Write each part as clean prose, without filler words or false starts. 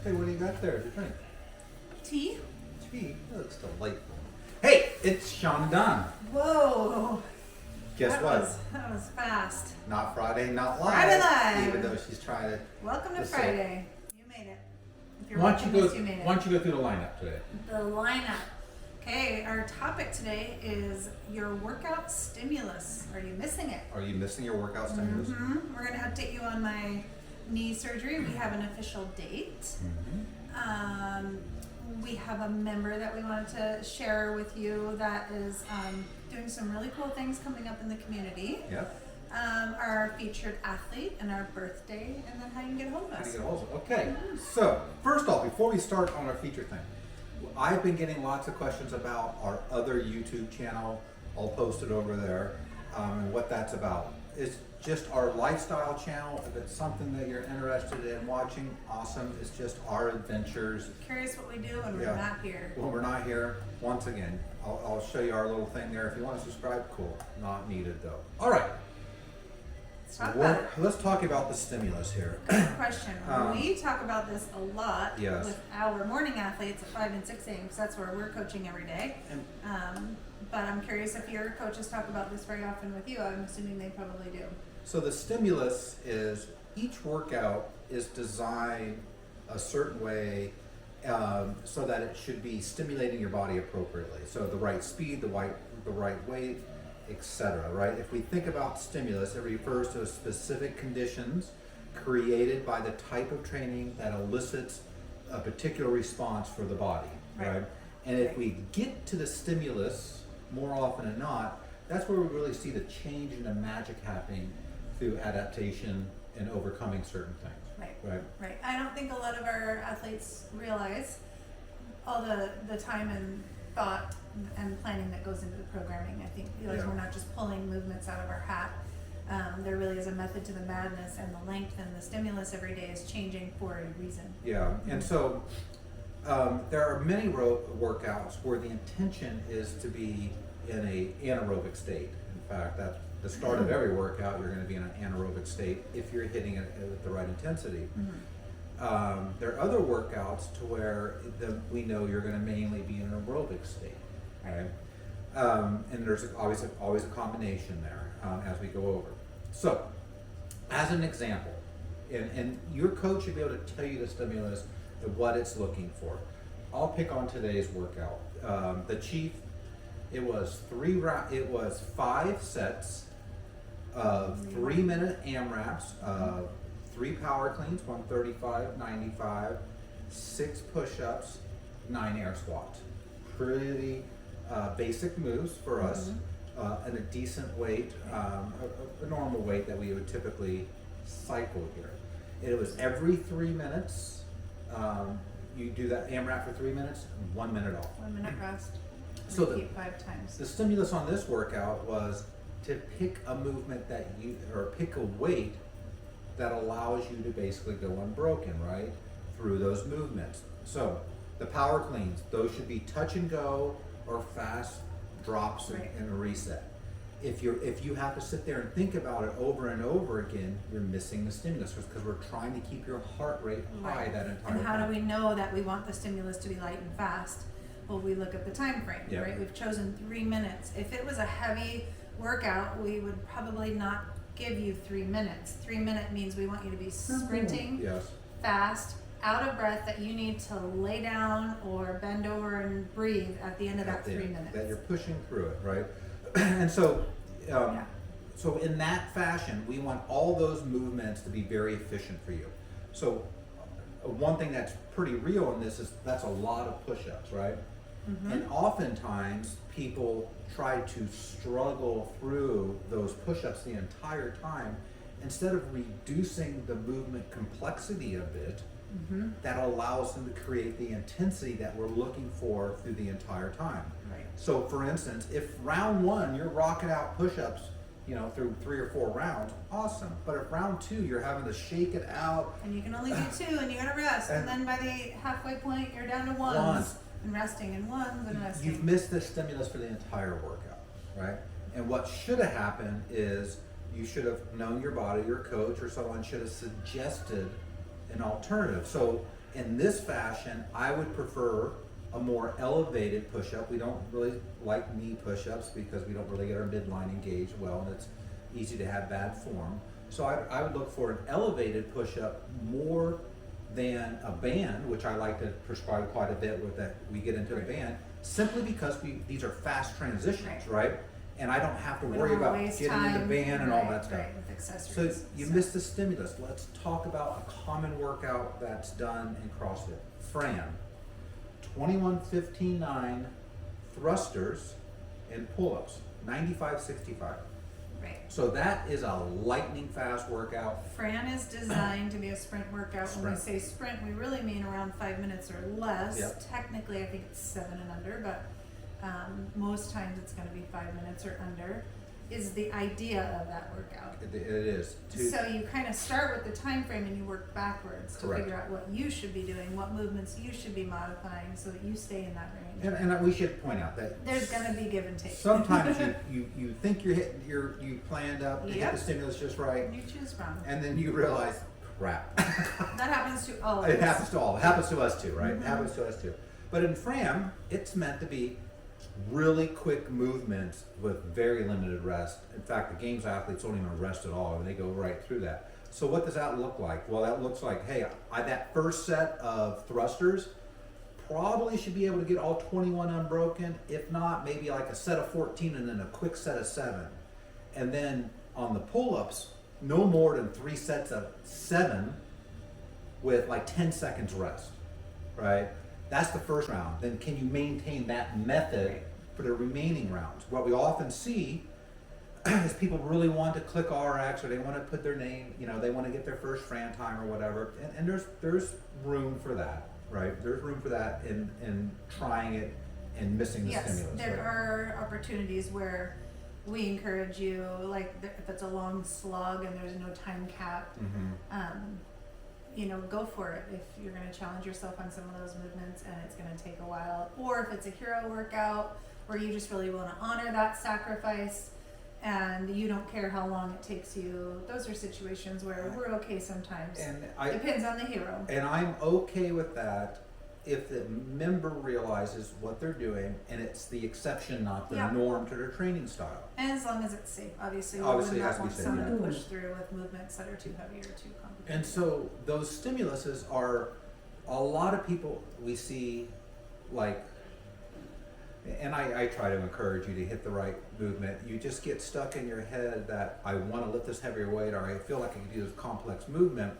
Hey, what do you got there to drink? Tea? Tea? That looks delightful. Hey, it's SeAnDawn. Whoa. Guess what? That was fast. Not Friday, not live. Friday live. Even though she's trying to. Welcome to Friday. You made it. If you're Why watching don't you this, you made it. Why don't you go through the lineup today? The lineup. Okay, our topic today is your workout stimulus. Are you missing it? Are you missing your workout stimulus? We're going to update you on my knee surgery. We have an official date. We have a member that we wanted to share with you that is doing some really cool things coming up in the community. Yep. Our featured athlete and our birthday, and then how you can get a hold of How do us. you get a hold of it? Okay. So first off, before we start on our feature thing, I've been getting lots of questions about our other YouTube channel. I'll post it over there, and what that's about. It's just our lifestyle channel. If it's something that you're interested in watching, awesome. It's just our adventures. Curious what we do when we're Yeah. not here. When we're not here, once again, I'll show you our little thing there. If you want to subscribe, cool. Not needed though. All right. Let's talk about it. Let's talk about the stimulus here. Good question. We talk about this a lot Yes. with our morning athletes at 5 and 6 a.m. because that's where we're coaching every day. But I'm curious if your coaches talk about this very often with you. I'm assuming they probably do. So the stimulus is each workout is designed a certain way so that it should be stimulating your body appropriately. So the right speed, the right weight, etc. Right? If we think about stimulus, it refers to specific conditions created by the type of training that elicits a particular response for the body. Right? And if we get to the stimulus more often than not, that's where we really see the change and the magic happening through adaptation and overcoming certain things. Right. I don't think a lot of our athletes realize all the time and thought and planning that goes into the programming. I think we're not just pulling movements out of our hat. There really is a method to the madness, and the length and the stimulus every day is changing for a reason. Yeah, and so there are many workouts where the intention is to be in an anaerobic state. In fact, at the start of every workout, you're going to be in an anaerobic state if you're hitting it with the right intensity. There are other workouts to where we know you're going to mainly be in an aerobic state, right? And there's always a combination there as we go over. So, as an example, and your coach should be able to tell you the stimulus and what it's looking for. I'll pick on today's workout. The Chief, it was 5 sets of 3-minute AMRAPs, 3 power cleans, 135, 95, 6 push-ups, 9 air squats. Pretty basic moves for us, and a decent weight, a normal weight that we would typically cycle here. It was every 3 minutes. You do that AMRAP for 3 minutes, 1 minute off. 1 minute rest. So Repeat 5 times. The stimulus on this workout was to pick a movement or pick a weight that allows you to basically go unbroken, right, through those movements. So the power cleans, those should be touch and go or fast drops and a reset. If you have to sit there and think about it over and over again, you're missing the stimulus because we're trying to keep your heart rate high that entire time. And how do we know that we want the stimulus to be light and fast? Well, we look at the time frame, right? We've chosen 3 minutes. If it was a heavy workout, we would probably not give you 3 minutes. 3 minute means we want you to be sprinting, fast, out of breath, that you need to lay down or bend over and breathe at the end of that 3 minutes. That you're pushing through it, right? And so, so in that fashion, we want all those movements to be very efficient for you. So one thing that's pretty real in this is that's a lot of push-ups, right? And oftentimes people try to struggle through those push-ups the entire time instead of reducing the movement complexity a bit. That allows them to create the intensity that we're looking for through the entire time. So for instance, if round 1 you're rocking out push-ups, through 3 or 4 rounds, awesome. But if round 2 you're having to shake it out, and you can only do 2 and you gotta rest, and then by the halfway point you're down to ones. And resting and ones and resting. You've missed the stimulus for the entire workout, right? And what should have happened is you should have known your body, your coach or someone should have suggested an alternative. So in this fashion, I would prefer a more elevated push-up. We don't really like knee push-ups because we don't really get our midline engaged well, and it's easy to have bad form. So I would look for an elevated push-up more than a band, which I like to prescribe quite a bit with that we get into the band, simply because these are fast transitions, right? And I don't have to We worry don't wanna about waste getting in the time, band and all right, that stuff. right, with So accessories. you missed the stimulus. Let's talk about a common workout that's done in CrossFit. Fran, 21-15-9 thrusters and pull-ups, 95-65. Right. So that is a lightning fast workout. Fran is designed to be a sprint workout. When we Sprint. say sprint, we really mean around 5 minutes or less. Yep. Technically, I think it's 7 and under, but most times it's going to be 5 minutes or under, is the idea of that workout. It is. So you kind of start with the time frame and you work backwards to Correct. figure out what you should be doing, what movements you should be modifying so that you stay in that range. And we should point out that There's going to be give and take. sometimes you think you're hitting, you planned up to hit Yep. the stimulus just right, You choose from. and then you realize, crap. That happens to all of us. It happens to all. It happens to us too, right? Mhm. It happens to us too. But in Fram, it's meant to be really quick movements with very limited rest. In fact, the games athletes don't even rest at all, and they go right through that. So what does that look like? Well, that looks like, hey, that first set of thrusters probably should be able to get all 21 unbroken. If not, maybe like a set of 14 and then a quick set of 7. And then on the pull-ups, no more than 3 sets of 7 with like 10 seconds rest, right? That's the first round. Then can you maintain that method for the remaining rounds? What we often see is people really want to click RX, or they want to put their name, they want to get their first Fran time or whatever. And there's room for that, right? There's room for that in trying it and missing the Yes, stimulus. there right? are opportunities where we encourage you, like if it's a long slog and there's no time cap, Mhm. Go for it if you're going to challenge yourself on some of those movements and it's going to take a while. Or if it's a hero workout where you just really want to honor that sacrifice and you don't care how long it takes you. Those are situations where we're okay sometimes. Depends on the hero. And I'm okay with that if the member realizes what they're doing and it's the exception, not the Yeah. norm to their training style. And as long as it's safe, obviously, we Obviously, would it has not to be want safe, someone yeah. to push through with movements that are too heavy or too complicated. And so those stimuluses are, a lot of people we see, like, and I try to encourage you to hit the right movement. You just get stuck in your head that I want to lift this heavier weight, or I feel like I can do this complex movement.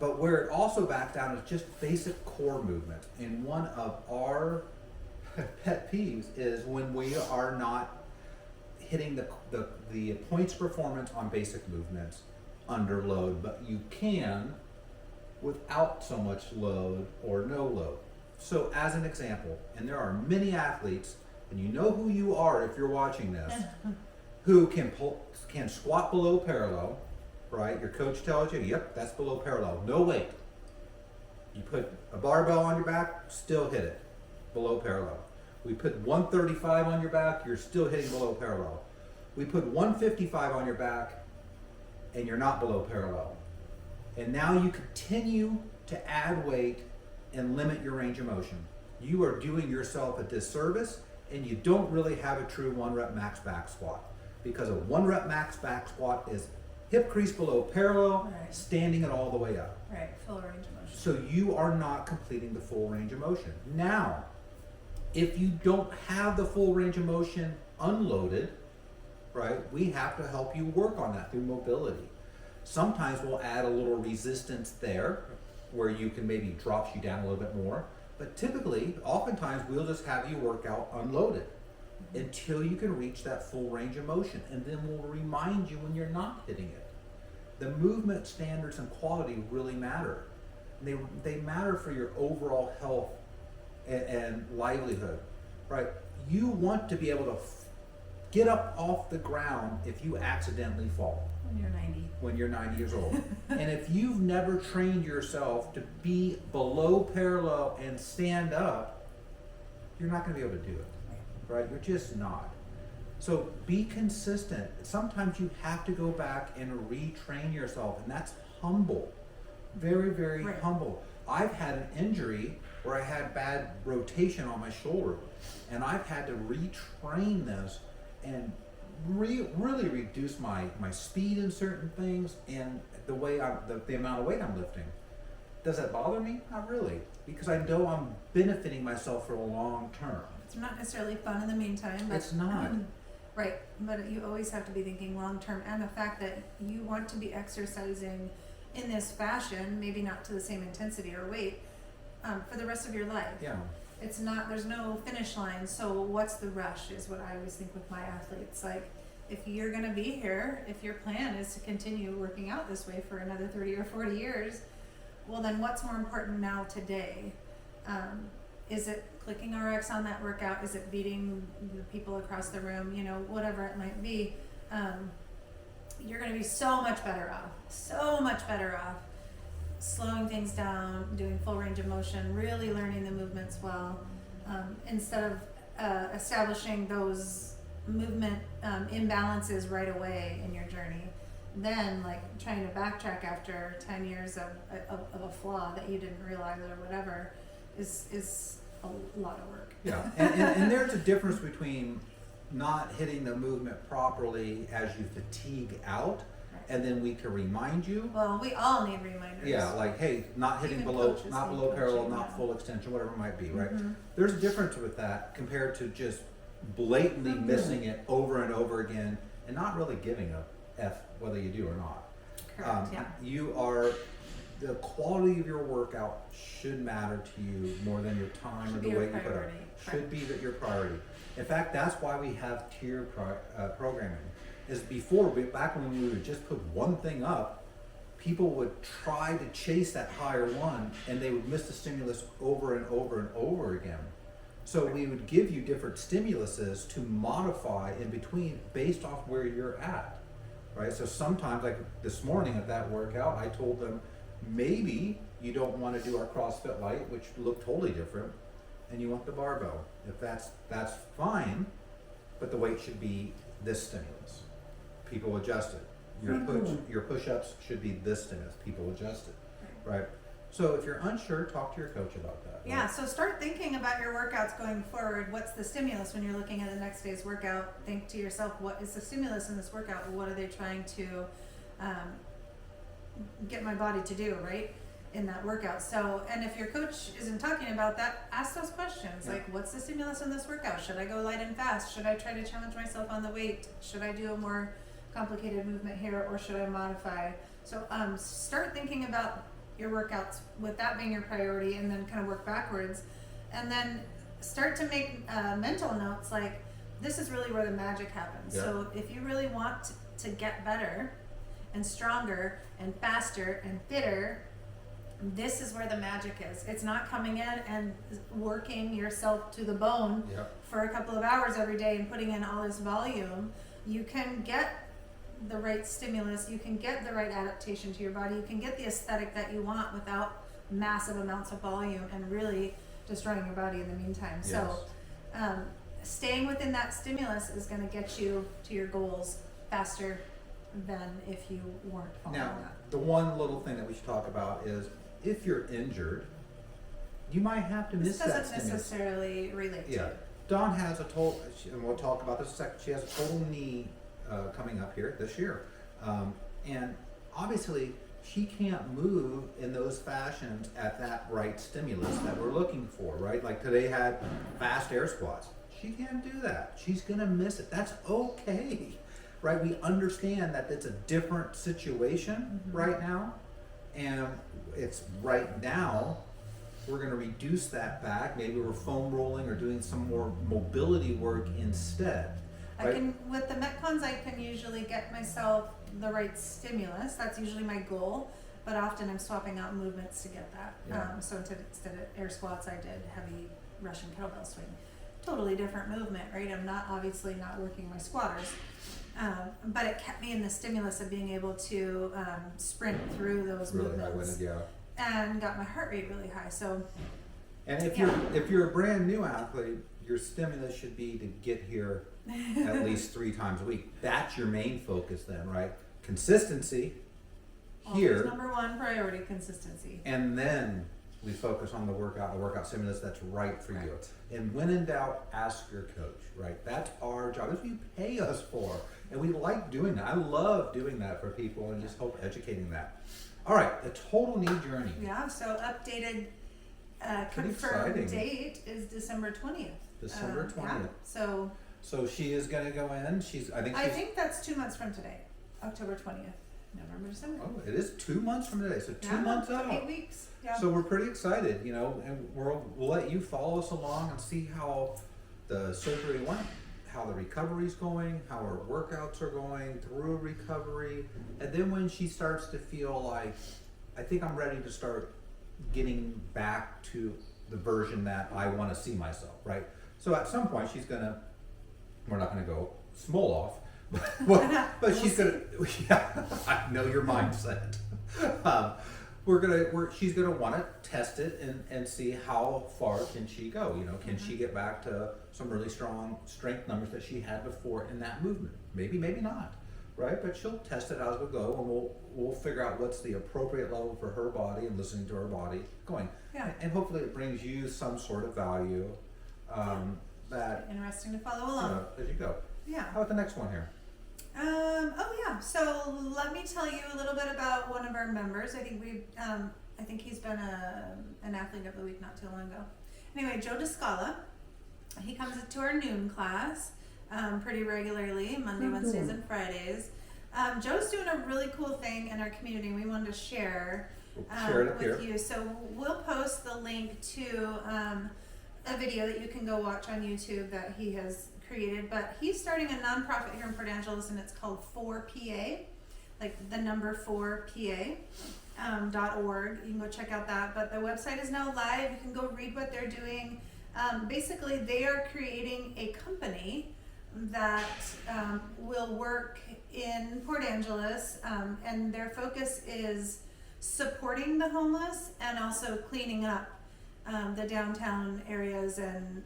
But where it also backs down is just basic core movement. And one of our pet peeves is when we are not hitting the points performance on basic movements under load, but you can without so much load or no load. So as an example, and there are many athletes, and you know who you are if you're watching this, who can squat below parallel, right? Your coach tells you, yep, that's below parallel, no weight. You put a barbell on your back, still hit it, below parallel. We put 135 on your back, you're still hitting below parallel. We put 155 on your back, and you're not below parallel. And now you continue to add weight and limit your range of motion. You are doing yourself a disservice, and you don't really have a true 1 rep max back squat, because a 1 rep max back squat is hip crease below parallel, Right. standing it all the way up. Right, full range of motion. So you are not completing the full range of motion. Now, if you don't have the full range of motion unloaded, right, we have to help you work on that through mobility. Sometimes we'll add a little resistance there where you can maybe drops you down a little bit more. But typically, oftentimes we'll just have you work out unloaded until you can reach that full range of motion. And then we'll remind you when you're not hitting it. The movement standards and quality really matter. They matter for your overall health and livelihood, right? You want to be able to get up off the ground if you accidentally fall When you're 90. when you're 90 years old. And if you've never trained yourself to be below parallel and stand up, you're not going to be able to do it, right? You're just not. So be consistent. Sometimes you have to go back and retrain yourself, and that's humble. very, very Right. humble. I've had an injury where I had bad rotation on my shoulder, and I've had to retrain this and really reduce my speed in certain things and the way the amount of weight I'm lifting. Does that bother me? Not really, because I know I'm benefiting myself for a long term. It's not necessarily fun in the meantime, but It's not. Right, but you always have to be thinking long term, and the fact that you want to be exercising in this fashion, maybe not to the same intensity or weight, for the rest of your life. Yeah. It's not, there's no finish line, so what's the rush is what I always think with my athletes. Like, if you're gonna be here, if your plan is to continue working out this way for another 30 or 40 years, well then what's more important now today? Is it clicking RX on that workout? Is it beating the people across the room? You know, whatever it might be. You're gonna be so much better off slowing things down, doing full range of motion, really learning the movements well, instead of establishing those movement imbalances right away in your journey. Then, like, trying to backtrack after 10 years of a flaw that you didn't realize or whatever is a lot of work. Yeah, and there's a difference between not hitting the movement properly as you fatigue out, and then we can remind you. Well, we all need reminders. Yeah, like, hey, not hitting Even below, coaches not need below parallel, coaching, not yeah. full extension, whatever it might be, right? Mhm. There's a difference with that compared to just blatantly Mhm. missing it over and over again and not really giving a F whether you do or not. Correct, yeah. The quality of your workout should matter to you more than your time Should or be the your weight you put up. priority, Should be your priority. In fact, that's why we have tier programming. Is back when we would just put one thing up, people would try to chase that higher one and they would miss the stimulus over and over and over again. So we would give you different stimuluses to modify in between based off where you're at, right? So sometimes, like this morning at that workout, I told them, maybe you don't want to do our CrossFit Light, which looked totally different, and you want the barbell. If that's fine, but the weight should be this stimulus. People adjust it. Your push-ups should be this stimulus. People adjust it, right? So if you're unsure, talk to your coach about that. Yeah, so start thinking about your workouts going forward. What's the stimulus when you're looking at the next day's workout? Think to yourself, what is the stimulus in this workout? What are they trying to get my body to do, right, in that workout? So, and if your coach isn't talking about that, ask those questions. Yeah. Like, what's the stimulus in this workout? Should I go light and fast? Should I try to challenge myself on the weight? Should I do a more complicated movement here, or should I modify? So start thinking about your workouts with that being your priority, and then kind of work backwards, and then start to make mental notes like, this is really where the magic happens. Yeah. So if you really want to get better and stronger and faster and fitter, this is where the magic is. It's not coming in and working yourself to the bone Yep. for a couple of hours every day and putting in all this volume. You can get the right stimulus, you can get the right adaptation to your body, you can get the aesthetic that you want without massive amounts of volume and really destroying your body in the meantime. Yes. So staying within that stimulus is going to get you to your goals faster than if you weren't following Now, that. the one little thing that we should talk about is if you're injured, you might have to miss This that doesn't stimulus. necessarily relate to Yeah. it. Dawn has a total, and we'll talk about this in a second, she has a total knee coming up here this year. And obviously, she can't move in those fashions at that right stimulus that we're looking for, right? Like today had fast air squats. She can't do that. She's gonna miss it. That's okay, right? We understand that it's a different situation right now, and it's right now. We're going to reduce that back. Maybe we're foam rolling or doing some more mobility work instead. I can, with the Metcons, I can usually get myself the right stimulus. That's usually my goal, but often I'm swapping out movements to get that. Yeah. So instead of air squats, I did heavy Russian kettlebell swing. Totally different movement, right? I'm obviously not working my squatters, but it kept me in the stimulus of being able to sprint through those Really high movements. winded, yeah. And got my heart rate really high. So And if Yeah. you're a brand new athlete, your stimulus should be to get here at least 3 times a week. That's your main focus then, right? Consistency Always here, number one priority, consistency. and then we focus on the workout stimulus that's right for you. Right. And when in doubt, ask your coach, right? That's our job. That's what you pay us for. And we like doing that. I love doing that for people and just hope educating that. All right, the total knee journey. Yeah, so updated Pretty confirmed exciting. date is December 20th. December 20th. Yeah. So So she is going to go in. I think that's 2 months from today, October 20th, November, December. Oh, it is 2 months from today. So 2 Yeah, months out. 8 weeks. Yeah. So we're pretty excited, you know, and we'll let you follow us along and see how the surgery went, how the recovery's going, how her workouts are going through recovery, and then when she starts to feel like, I think I'm ready to start getting back to the version that I want to see myself, right? So at some point we're not gonna go small off, but she's gonna, yeah, I know your mindset. She's gonna want to test it and see how far can she go. You know, can she get back to some really strong strength numbers that she had before in that movement? Maybe not, right? But she'll test it as we go, and we'll figure out what's the appropriate level for her body and listening to her body going. Yeah. And hopefully it brings you some sort of value that Interesting to follow along. as you go. Yeah. How about the next one here? So let me tell you a little bit about one of our members. I think he's been an athlete of the week not too long ago. Anyway, Joe DeScala, he comes to our noon class pretty regularly, Monday, Wednesdays, and Fridays. Joe's doing a really cool thing in our community. We wanted to share Share it up with here. you. So we'll post the link to a video that you can go watch on YouTube that he has created, but he's starting a nonprofit here in Port Angeles, and it's called 4PA, like the number 4PA. .org. You can go check out that, but the website is now live. You can go read what they're doing. Basically, they are creating a company that will work in Port Angeles, and their focus is supporting the homeless and also cleaning up the downtown areas and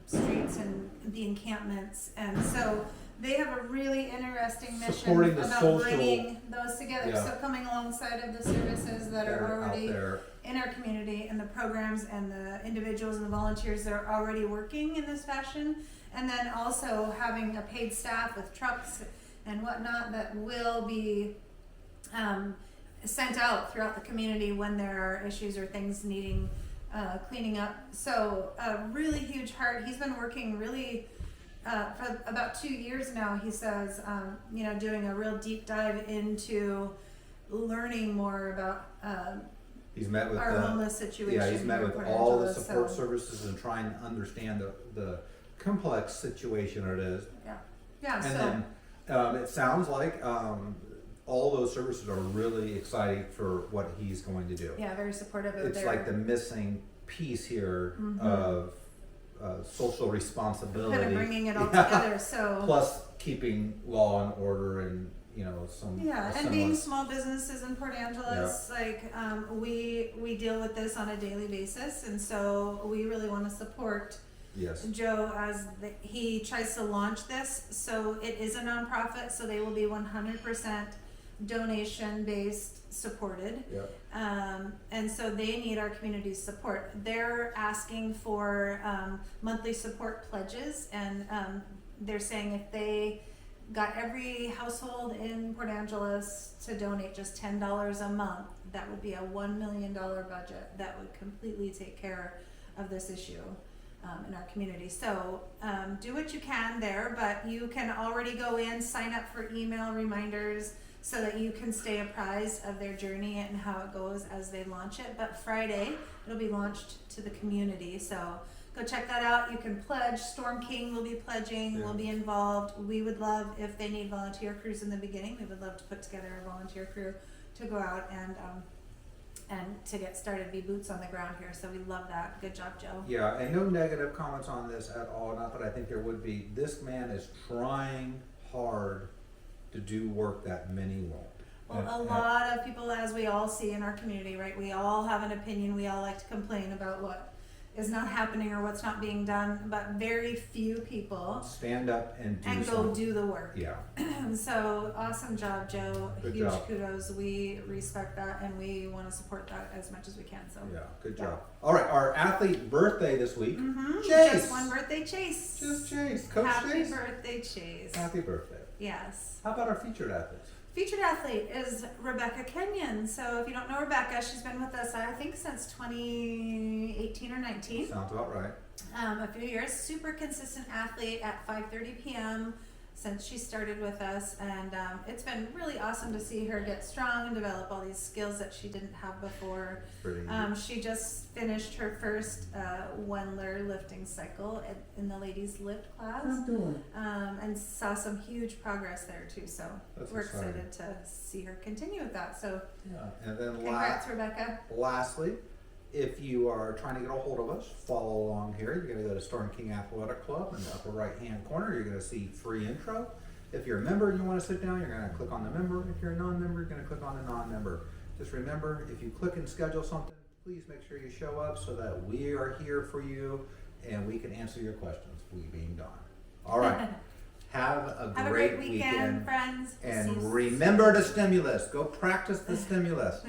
streets and the encampments. And so they have a really interesting mission Supporting the about social- bringing those together. Yeah. So coming alongside of the services that are out already there. in our community and the programs and the individuals and the volunteers that are already working in this fashion. And then also having a paid staff with trucks and whatnot that will be sent out throughout the community when there are issues or things needing cleaning up. So a really huge heart. He's been working really for about 2 years now, he says, doing a real deep dive into learning more about He's met with our homeless situation. Yeah, he's met here with in Port all the Angeles, support so- services and trying to understand the complex situation it is. Yeah, And so then it sounds like all those services are really excited for what he's going to do. yeah, very supportive of It's their like the missing piece here Mhm. of social responsibility. kind of bringing it all Yeah. together. So Plus keeping law and order and some yeah, a and being semblance. small businesses in Port Angeles, we deal with this on a daily basis, and so we really want to support Yes. Joe as he tries to launch this. So it is a nonprofit, so they will be 100% donation based supported. Yeah. And so they need our community's support. They're asking for monthly support pledges, and they're saying if they got every household in Port Angeles to donate just $10 a month, that would be a $1 million budget that would completely take care of this issue in our community. So do what you can there, but you can already go in, sign up for email reminders so that you can stay apprised of their journey and how it goes as they launch it. But Friday, it'll be launched to the community. So go check that out. You can pledge. Storm King will be pledging, will be involved. We would love if they need volunteer crews in the beginning. We would love to put together a volunteer crew to go out and to get started, be boots on the ground here. So we love that. Good job, Joe. Yeah, and no negative comments on this at all. Not that I think there would be. This man is trying hard to do work that many won't. Well, a lot of people, as we all see in our community, right? We all have an opinion. We all like to complain about what is not happening or what's not being done, but very few people Stand up and do and go something. do the work. Yeah. So awesome job, Joe. Good Huge job. kudos. We respect that and we want to support that as much as we can. So Yeah, good job. All right, our athlete birthday this week. Chase. Chase. Just one birthday, Chase. Just Chase. Coach Happy Chase. birthday, Chase. Happy birthday. Yes. How about our featured athletes? Featured athlete is Rebecca Kenyon. So if you don't know Rebecca, she's been with us, I think, since 2018 or 19. Sounds about right. A few years. Super consistent athlete at 5:30 p.m. since she started with us, and it's been really awesome to see her get strong and develop all these skills that she didn't have before. Pretty. She just finished her first Wendler lifting cycle in the ladies lift class, and saw some huge progress there too. So That's we're exciting. excited to see her continue with that. So Yeah. And then congrats, Rebecca. lastly, if you are trying to get a hold of us, follow along here. You're going to go to Storm King Athletic Club in the upper right-hand corner. You're going to see free intro. If you're a member and you want to sit down, you're going to click on the member. If you're a non-member, you're going to click on the non-member. Just remember, if you click and schedule something, please make sure you show up so that we are here for you and we can answer your questions, we being Dawn. All right. Have a Have great a great weekend, friends. And See you remember the stimulus. Go practice the stimulus.